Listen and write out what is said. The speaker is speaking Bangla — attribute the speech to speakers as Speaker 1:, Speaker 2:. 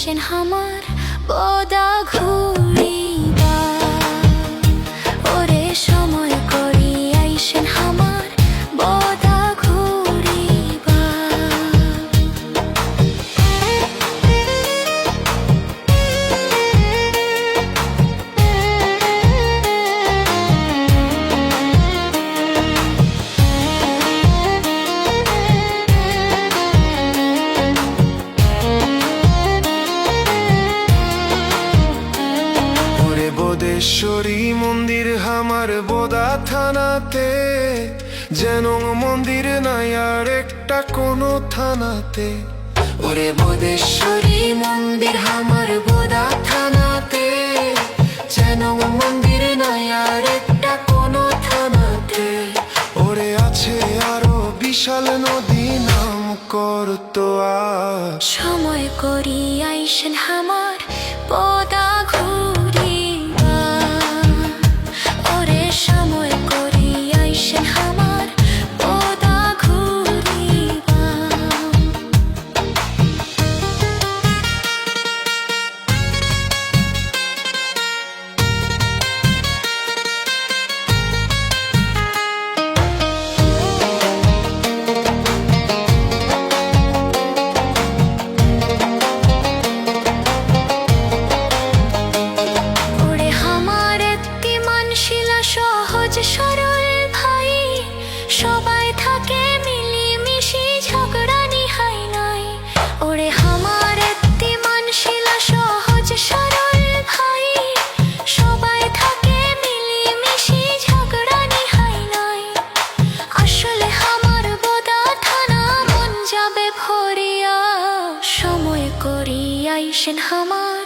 Speaker 1: আইসেন হামার বদা ঘুরিবা ওরে সময় করি আইসেন হামার বদা ঘুরিবা
Speaker 2: বোদেশ্বরী মন্দির হামার বোদা থানাতে, যেন মন্দির নাই আর একটা কোনো থানাতে।
Speaker 1: ওরে বোদেশ্বরী মন্দির হামার বোদা থানাতে, যেন মন্দির নাই আর একটা কোনো থানাতে।
Speaker 2: ওরে আছে আরো বিশাল নদী নাম করতোয়া,
Speaker 1: সময় করি আইসেন হামার বদা ঘুরিবা ওরে সময় করি আইসেন হামার বদা ঘুরিবা। সহজ সরল ভাই সবাই থাকে মিলিমিশি ঝগড়া নিহাই নাই। ওরে হামার এত্তি মানশিলা সহজ সরল ভাই সবাই থাকে মিলিমিশি ঝগড়া নিহাই নাই। আসলে হামার বোদা থানা মন যাবে ভরিয়া, সময় করি আইসেন হামার